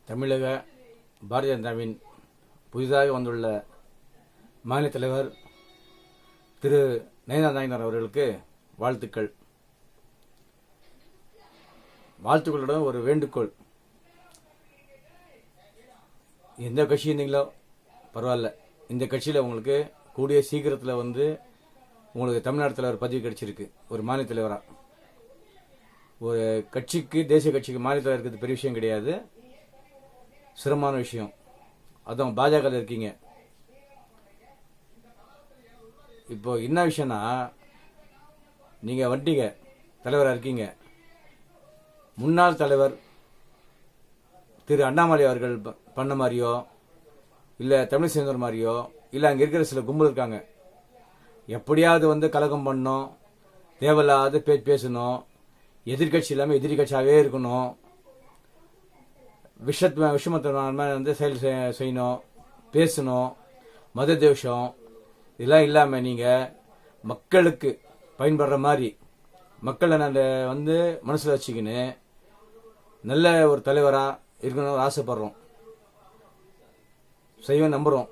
தமிழக பாரதிய ஜனதாவின் புதிதாக வந்துள்ள மாநில தலைவர் திரு நயினார் நாயனார் அவர்களுக்கு வாழ்த்துக்கள். வாழ்த்துக்களுடன் ஒரு வேண்டுகோள். எந்த கட்சி இருந்தீங்களோ பரவாயில்ல, இந்த கட்சியில் உங்களுக்கு கூடிய சீக்கிரத்தில் உங்களுக்கு தமிழ்நாடு தலைவர் பதவி கிடைச்சிருக்கு. ஒரு மாநில தலைவராக ஒரு கட்சிக்கு, தேசிய கட்சிக்கு மாநில தலைவர் இருக்கிறது பெரிய விஷயம் கிடையாது, சிரமமான விஷயம். அதுவும் பாஜக இருக்கீங்க. இப்போ என்ன விஷயம்னா, நீங்க வந்துட்டீங்க, தலைவராக இருக்கீங்க. முன்னாள் தலைவர் திரு அண்ணாமலை அவர்கள் பண்ண மாதிரியோ, இல்லை தமிழ் சேர்ந்தவர் மாதிரியோ, இல்லை அங்கே இருக்கிற சில கும்பல் இருக்காங்க, எப்படியாவது கலகம் பண்ணணும், தேவையில்லாத பேசணும், எதிர்கட்சி இல்லாமல் எதிரி கட்சியாகவே இருக்கணும், விஷமத்தனமான செயல் செய்யணும், பேசணும், மத தேஷம் இதெல்லாம் இல்லாமல் நீங்கள் மக்களுக்கு பயன்படுற மாதிரி மக்களை மனசில் வச்சுக்கின்னு நல்ல ஒரு தலைவராக இருக்கணும்னு ஆசைப்படுறோம், செய்வோம், நம்புகிறோம்.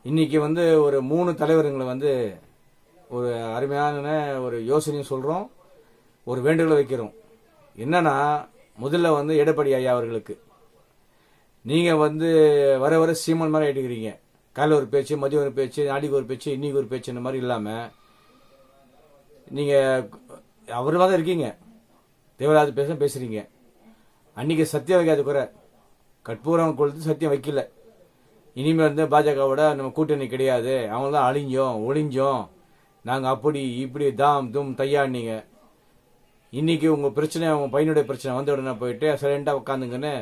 இன்னைக்கு ஒரு 3 தலைவருங்களை ஒரு அருமையான ஒரு யோசனையும் சொல்கிறோம், ஒரு வேண்டுகோளை வைக்கிறோம். என்னன்னா, முதல்ல எடப்பாடி ஐயா அவர்களுக்கு நீங்கள் வர வர சீமான் மாதிரி ஆகிட்டுக்கிறீங்க. காலையில் ஒரு பேச்சு, மதியம் ஒரு பேச்சு, நாளைக்கு ஒரு பேச்சு, இன்னைக்கு ஒரு பேச்சு, இந்த மாதிரி இல்லாமல் நீங்கள் அவருமாக தான் இருக்கீங்க. தேவையில்லாத பேசுறீங்க. அன்னைக்கு சத்தியம் வைக்காத குறை, கற்பூரம் கொளுத்து சத்தியம் வைக்கல. இனிமேல் பாஜகவோட நம்ம கூட்டணி கிடையாது, அவங்க தான் அழிஞ்சோம் ஒளிஞ்சோம், நாங்கள் அப்படி இப்படி தாம் தும் தையாடினீங்க. இன்னைக்கு உங்கள் பிரச்சனை, உங்கள் பையனுடைய பிரச்சனை உடனே போயிட்டு சைலண்டாக உட்காந்துங்கன்னு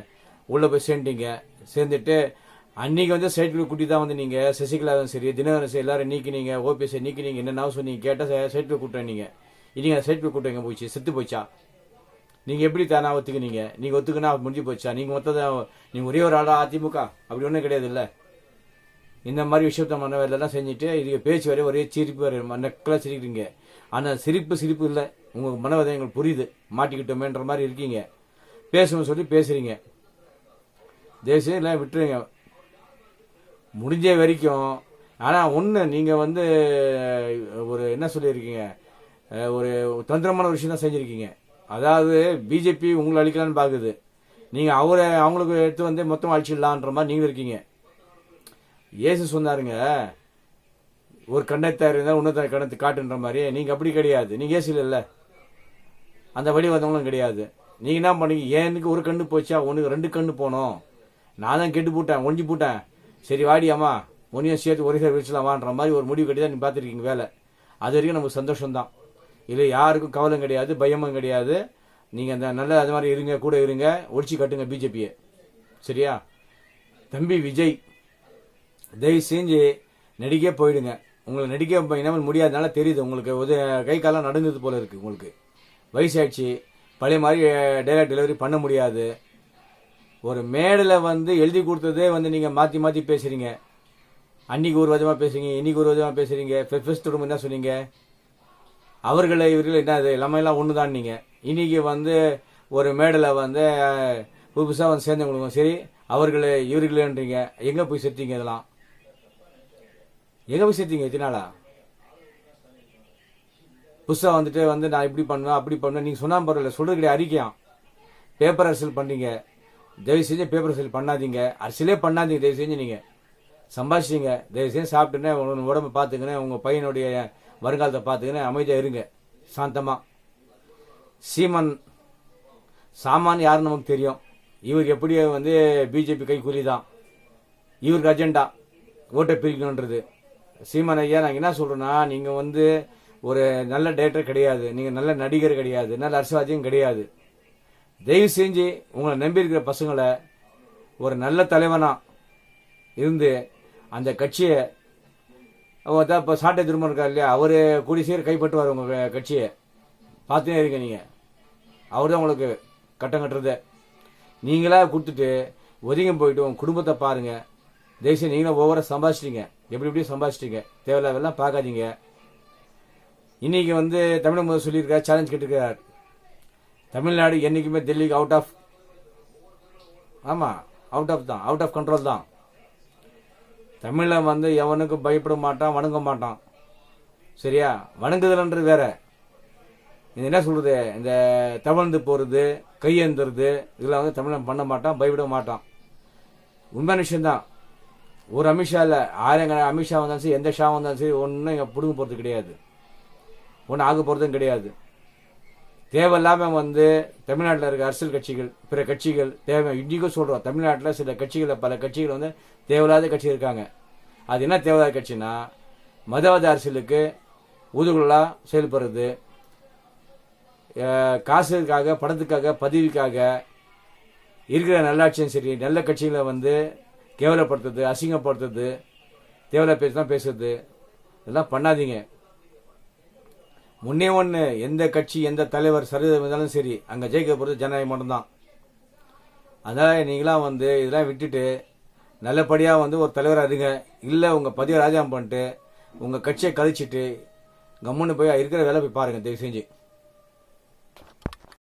உள்ளே போய் சேர்ந்துட்டு அன்னைக்கு சைட்ல குட்டி தான் நீங்கள் சசிகலாவும் சரி, தினகரன் சரி, எல்லாரும் நீக்கினீங்க, ஓபிஎஸ் நீக்கினீங்க, என்னென்ன சொன்னீங்க கேட்டால் சைட்ல கூட்டம். இன்னைக்கு அந்த சைட்ல கூட்டம் எங்கே போச்சு? செத்து போச்சா? நீங்கள் எப்படி தானா ஒத்துக்குனீங்க? நீங்கள் ஒத்துக்குனா முடிஞ்சு போச்சா? நீங்கள் மொத்தம் நீங்கள் ஒரே ஒரு ஆளா அதிமுக? அப்படி ஒன்றும் கிடையாது. இல்லை, இந்த மாதிரி விஷயத்த வேலைலாம் செஞ்சுட்டு இதுக்கு பேச்சு வரைய ஒரே சிரிப்பு வரைய நெக்கலாக சிரிக்கிறீங்க. ஆனால் சிரிப்பு இல்லை, உங்கள் மனவதை எங்களுக்கு புரியுது, மாட்டிக்கிட்டோமேன்ற மாதிரி இருக்கீங்க. பேசணும்னு சொல்லி பேசுறீங்க. தேசியம் எல்லாம் விட்டுருங்க முடிஞ்ச வரைக்கும். ஆனால் ஒன்று, நீங்கள் ஒரு என்ன சொல்லியிருக்கீங்க, ஒரு தந்திரமான ஒரு விஷயம் தான் செஞ்சுருக்கீங்க. அதாவது பிஜேபி உங்களை அழிக்கலான்னு பார்க்குது, நீங்கள் அவங்களுக்கு எடுத்து மொத்தம் அழிச்சிடலான்ற மாதிரி நீங்கள் இருக்கீங்க. ஏசு சொன்னாருங்க, ஒரு கண்ணத்தை இருந்தால் இன்னொருத்தர கண்ணத்தை காட்டுன்ற மாதிரி. நீங்கள் அப்படி கிடையாது, நீங்கள் ஏசு இல்லை, அந்த வழி வந்தவங்களும் கிடையாது. நீங்கள் என்ன பண்ணீங்க, எனக்கு ஒரு கண்ணு போச்சா, உனக்கு 2 கண்ணு போனோம், நான் தான் கெட்டு போட்டேன், ஒழிஞ்சு போட்டேன், சரி வாடியாமா ஒன்றையும் சேர்த்து ஒரே சார் வச்சுலாமான்ற மாதிரி ஒரு முடிவு கட்டி தான் நீங்கள் பார்த்துருக்கீங்க வேலை. அது வரைக்கும் நமக்கு சந்தோஷம்தான். இல்லை, யாருக்கும் கவலம் கிடையாது, பயமும் கிடையாது. நீங்கள் அந்த நல்ல அது மாதிரி இருங்க, கூட இருங்க, ஒழிச்சு கட்டுங்க பிஜேபியை. சரியா? தம்பி விஜய், தயவு செஞ்சு நடிக்க போயிடுங்க. உங்களை நடிக்க இனிமேல் முடியாதனால தெரியுது, உங்களுக்கு கை காலம் நடந்தது போல இருக்கு. உங்களுக்கு வயசாயிடுச்சு, பழைய மாதிரி டைலாக் டெலிவரி பண்ண முடியாது. ஒரு மேடையில் எழுதி கொடுத்ததே நீங்கள் மாற்றி மாற்றி பேசுறீங்க. அன்னைக்கு ஒரு விதமாக பேசுறீங்க, இன்னைக்கு ஒரு விதமாக பேசுறீங்க. ஃபெஸ்ட் என்ன சொன்னீங்க, அவர்களை இவர்கள் என்ன எல்லாமே எல்லாம் ஒன்று தான். நீங்கள் இன்னைக்கு ஒரு மேடையில் புதுசாக சேர்ந்தவங்களுக்கும் சரி, அவர்களை இவர்களேன்றீங்க. எங்கே போய் சேர்த்தீங்க? இதெல்லாம் எங்கே போய் சேர்த்தீங்க? எத்தனாளா புதுசாக நான் இப்படி பண்ணுவேன் அப்படி பண்ணுவேன் நீங்கள் சொன்னா பரவாயில்ல, சொல்றது கிடையாது. அறிக்கையாம் பேப்பர் அரசியல் பண்ணுறீங்க. தயவு செஞ்சு பேப்பர் அரசியல் பண்ணாதீங்க, அரசியலே பண்ணாதீங்க. தயவு செஞ்சு நீங்கள் சம்பாதிச்சிங்க, தயவு செஞ்சு சாப்பிட்டுன்னு உங்கள் உடம்பை பார்த்துக்கினேன், உங்கள் பையனுடைய வருங்காலத்தை பார்த்துக்கினேன், அமைதியாக இருங்க, சாந்தமாக. சீமான் சாமான் யாருன்னு நமக்கு தெரியும். இவருக்கு எப்படி பிஜேபி கைக்கூலி தான், இவருக்கு அஜெண்டா ஓட்டை பிரிக்கணுன்றது. சீமான் ஐயா, நாங்கள் என்ன சொல்கிறோன்னா, நீங்கள் ஒரு நல்ல டைரக்டர் கிடையாது, நீங்கள் நல்ல நடிகர் கிடையாது, நல்ல அரசியல்வாதியும் கிடையாது. தயவு செஞ்சு உங்களை நம்பி இருக்கிற பசங்களை ஒரு நல்ல தலைவனா இருந்து அந்த கட்சியை, இப்போ சாட்டை திரும்ப இருக்கார் இல்லையா, அவர் கூடி சீர் கைப்பற்றுவார் உங்கள் கட்சியை. பார்த்துனே இருங்க. நீங்கள் அவர் தான் உங்களுக்கு கட்டம் கட்டுறது. நீங்களாக கொடுத்துட்டு ஒதுங்கி போயிட்டு உங்கள் குடும்பத்தை பாருங்கள். தயவுசெய்து நீங்களும் ஒவ்வொரு சம்பாதிச்சிட்டீங்க, எப்படி சம்பாதிச்சிட்டீங்க, தேவையில்லாதெல்லாம் பார்க்காதீங்க. இன்னைக்கு தமிழக முதல்வர் சொல்லியிருக்கார், சேலஞ்ச் கேட்டிருக்கிறார், தமிழ்நாடு என்னைக்குமே டெல்லிக்கு அவுட் ஆஃப் ஆமாம், அவுட் ஆஃப் கண்ட்ரோல் தான். தமிழில் வந்து எவனுக்கும் பயப்பட மாட்டான், வணங்க மாட்டான். சரியா? வணங்குதல்ன்றது வேற. இது என்ன சொல்றது, இந்த தவழ்ந்து போகிறது, கையேந்துறது, இதெல்லாம் வந்து தமிழன் பண்ண மாட்டான், பயப்பட மாட்டான். உண்மையான விஷயம்தான். ஒரு அமித்ஷா இல்லை, ஆயிரங்க அமித்ஷா வந்தாலும் சரி, எந்த ஷா வந்தாலும் சரி, ஒன்றும் இங்கே பிடுங்க போகிறது கிடையாது, ஒன்றும் ஆக போகிறதும் கிடையாது. தேவையில்லாமல் வந்து தமிழ்நாட்டில் இருக்க அரசியல் கட்சிகள், பிற கட்சிகள் தேவை, இன்றைக்கும் சொல்கிறோம், தமிழ்நாட்டில் சில கட்சிகளில் பல கட்சிகள் வந்து தேவையில்லாத கட்சி இருக்காங்க. அது என்ன தேவையில்லாத கட்சினா, மதவாத அரசியலுக்கு ஊதுகுழலாக செயல்படுறது, காசுக்காக, பணத்துக்காக, பதவிக்காக இருக்கிற நல்லாட்சியும் சரி, நல்ல கட்சிகளை வந்து கேவலப்படுத்துறது, அசிங்கப்படுத்துறது, தேவையில்ல பேசுதான் பேசுறது, இதெல்லாம் பண்ணாதீங்க. முன்னே ஒன்று, எந்த கட்சி எந்த தலைவர் சரிதம் இருந்தாலும் சரி, அங்கே ஜெயிக்க போகிறது ஜனநாயகம் மட்டும்தான். அதனால் நீங்களாம் வந்து இதெல்லாம் விட்டுட்டு நல்லபடியாக வந்து ஒரு தலைவராக இருங்க. இல்லை உங்கள் பதிவை ராஜாம் பண்ணிட்டு உங்கள் கட்சியை கழிச்சிட்டு கம்முன்னு போய் இருக்கிற வேலை போய் பாருங்கள், தயவு செஞ்சு.